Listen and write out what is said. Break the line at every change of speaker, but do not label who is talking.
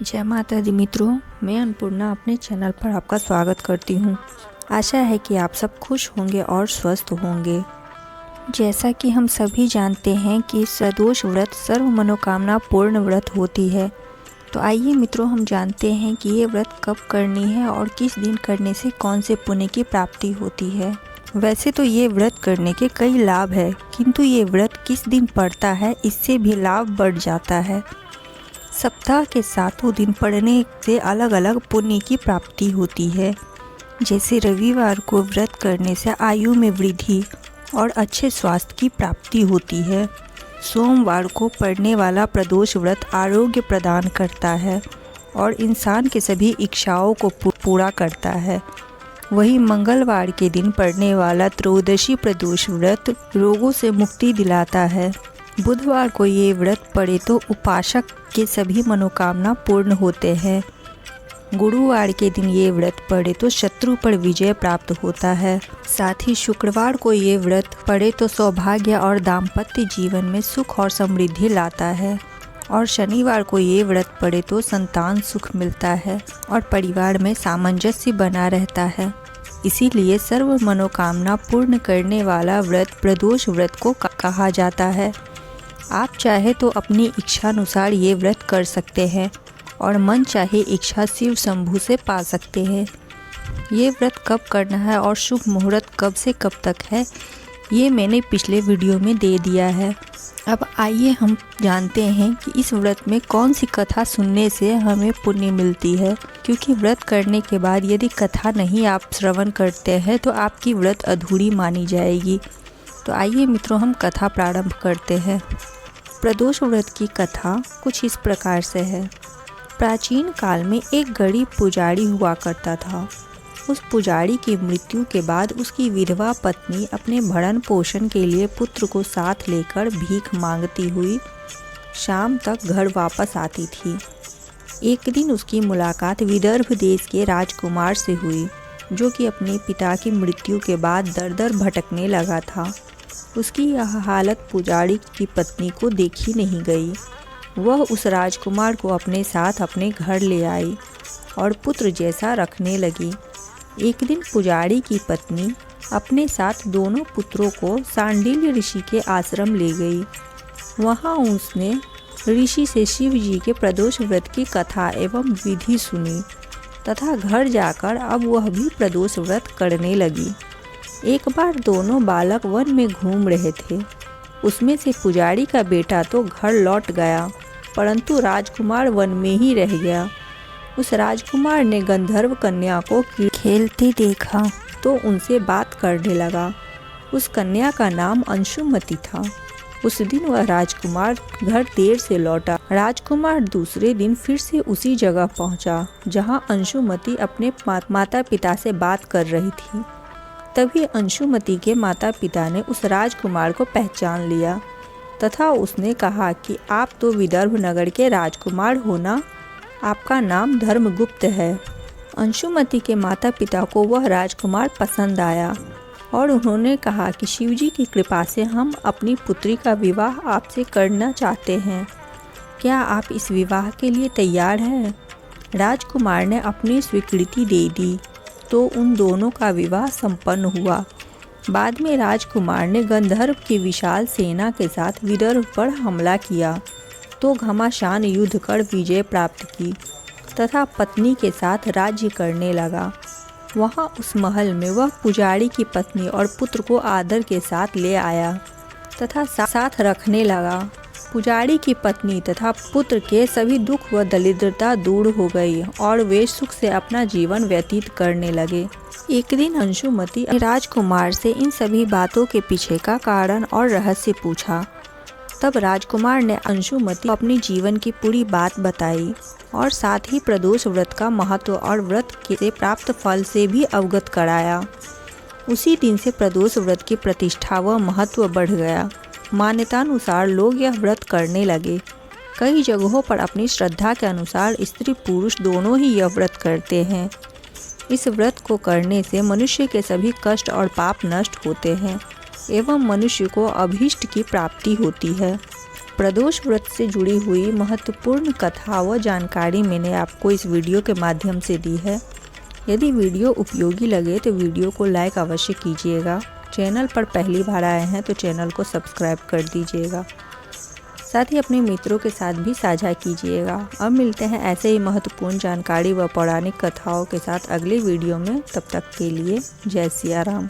जय माता दी मित्रों, मैं अन्नपूर्णा अपने चैनल पर आपका स्वागत करती हूँ। आशा है कि आप सब खुश होंगे और स्वस्थ होंगे। जैसा कि हम सभी जानते हैं कि सदोष व्रत सर्व मनोकामना पूर्ण व्रत होती है। तो आइए मित्रों, हम जानते हैं कि ये व्रत कब करनी है और किस दिन करने से कौन से पुण्य की प्राप्ति होती है। वैसे तो ये व्रत करने के कई लाभ है, किंतु ये व्रत किस दिन पड़ता है इससे भी लाभ बढ़ जाता है। सप्ताह के 7 दिन पढ़ने से अलग अलग पुण्य की प्राप्ति होती है। जैसे रविवार को व्रत करने से आयु में वृद्धि और अच्छे स्वास्थ्य की प्राप्ति होती है। सोमवार को पढ़ने वाला प्रदोष व्रत आरोग्य प्रदान करता है और इंसान के सभी इच्छाओं को पूरा करता है। वहीं मंगलवार के दिन पढ़ने वाला त्रयोदशी प्रदोष व्रत रोगों से मुक्ति दिलाता है। बुधवार को ये व्रत पढ़े तो उपासक के सभी मनोकामना पूर्ण होते हैं। गुरुवार के दिन ये व्रत पढ़े तो शत्रु पर विजय प्राप्त होता है। साथ ही शुक्रवार को ये व्रत पढ़े तो सौभाग्य और दाम्पत्य जीवन में सुख और समृद्धि लाता है। और शनिवार को ये व्रत पढ़े तो संतान सुख मिलता है और परिवार में सामंजस्य बना रहता है। इसीलिए सर्व मनोकामना पूर्ण करने वाला व्रत प्रदोष व्रत को कहा जाता है। आप चाहे तो अपनी इच्छा अनुसार ये व्रत कर सकते हैं और मन चाहे इच्छा शिव शंभु से पा सकते हैं। ये व्रत कब करना है और शुभ मुहूर्त कब से कब तक है, ये मैंने पिछले वीडियो में दे दिया है। अब आइए हम जानते हैं कि इस व्रत में कौन सी कथा सुनने से हमें पुण्य मिलती है। क्योंकि व्रत करने के बाद यदि कथा नहीं आप श्रवण करते हैं तो आपकी व्रत अधूरी मानी जाएगी। तो आइए मित्रों, हम कथा प्रारंभ करते हैं। प्रदोष व्रत की कथा कुछ इस प्रकार से है। प्राचीन काल में एक गरीब पुजारी हुआ करता था। उस पुजारी की मृत्यु के बाद उसकी विधवा पत्नी अपने भरण पोषण के लिए पुत्र को साथ लेकर भीख मांगती हुई शाम तक घर वापस आती थी। एक दिन उसकी मुलाकात विदर्भ देश के राजकुमार से हुई, जो कि अपने पिता की मृत्यु के बाद दर दर भटकने लगा था। उसकी यह हालत पुजारी की पत्नी को देखी नहीं गई। वह उस राजकुमार को अपने साथ अपने घर ले आई और पुत्र जैसा रखने लगी। एक दिन पुजारी की पत्नी अपने साथ दोनों पुत्रों को सांडिल्य ऋषि के आश्रम ले गई। वहाँ उसने ऋषि से शिव जी के प्रदोष व्रत की कथा एवं विधि सुनी तथा घर जाकर अब वह भी प्रदोष व्रत करने लगी। एक बार दोनों बालक वन में घूम रहे थे। उसमें से पुजारी का बेटा तो घर लौट गया, परंतु राजकुमार वन में ही रह गया। उस राजकुमार ने गंधर्व कन्या को खेलते देखा तो उनसे बात करने लगा। उस कन्या का नाम अंशुमति था। उस दिन वह राजकुमार घर देर से लौटा। राजकुमार दूसरे दिन फिर से उसी जगह पहुंचा जहां अंशुमति अपने माता पिता से बात कर रही थी। तभी अंशुमति के माता पिता ने उस राजकुमार को पहचान लिया तथा उसने कहा कि आप तो विदर्भ नगर के राजकुमार हो ना, आपका नाम धर्मगुप्त है। अंशुमति के माता पिता को वह राजकुमार पसंद आया और उन्होंने कहा कि शिवजी की कृपा से हम अपनी पुत्री का विवाह आपसे करना चाहते हैं। क्या आप इस विवाह के लिए तैयार हैं? राजकुमार ने अपनी स्वीकृति दे दी तो उन दोनों का विवाह संपन्न हुआ। बाद में राजकुमार ने गंधर्व की विशाल सेना के साथ विदर्भ पर हमला किया तो घमासान युद्ध कर विजय प्राप्त की तथा पत्नी के साथ राज्य करने लगा। वहाँ उस महल में वह पुजारी की पत्नी और पुत्र को आदर के साथ ले आया तथा साथ रखने लगा। पुजारी की पत्नी तथा पुत्र के सभी दुख व दरिद्रता दूर हो गई और वे सुख से अपना जीवन व्यतीत करने लगे। एक दिन अंशुमति राजकुमार से इन सभी बातों के पीछे का कारण और रहस्य पूछा। तब राजकुमार ने अंशुमति को अपनी जीवन की पूरी बात बताई और साथ ही प्रदोष व्रत का महत्व और व्रत से प्राप्त फल से भी अवगत कराया। उसी दिन से प्रदोष व्रत की प्रतिष्ठा व महत्व बढ़ गया। मान्यतानुसार लोग यह व्रत करने लगे। कई जगहों पर अपनी श्रद्धा के अनुसार स्त्री पुरुष दोनों ही यह व्रत करते हैं। इस व्रत को करने से मनुष्य के सभी कष्ट और पाप नष्ट होते हैं एवं मनुष्य को अभीष्ट की प्राप्ति होती है। प्रदोष व्रत से जुड़ी हुई महत्वपूर्ण कथा व जानकारी मैंने आपको इस वीडियो के माध्यम से दी है। यदि वीडियो उपयोगी लगे तो वीडियो को लाइक अवश्य कीजिएगा। चैनल पर पहली बार आए हैं तो चैनल को सब्सक्राइब कर दीजिएगा। साथ ही अपने मित्रों के साथ भी साझा कीजिएगा। अब मिलते हैं ऐसे ही महत्वपूर्ण जानकारी व पौराणिक कथाओं के साथ अगले वीडियो में। तब तक के लिए जय सिया राम।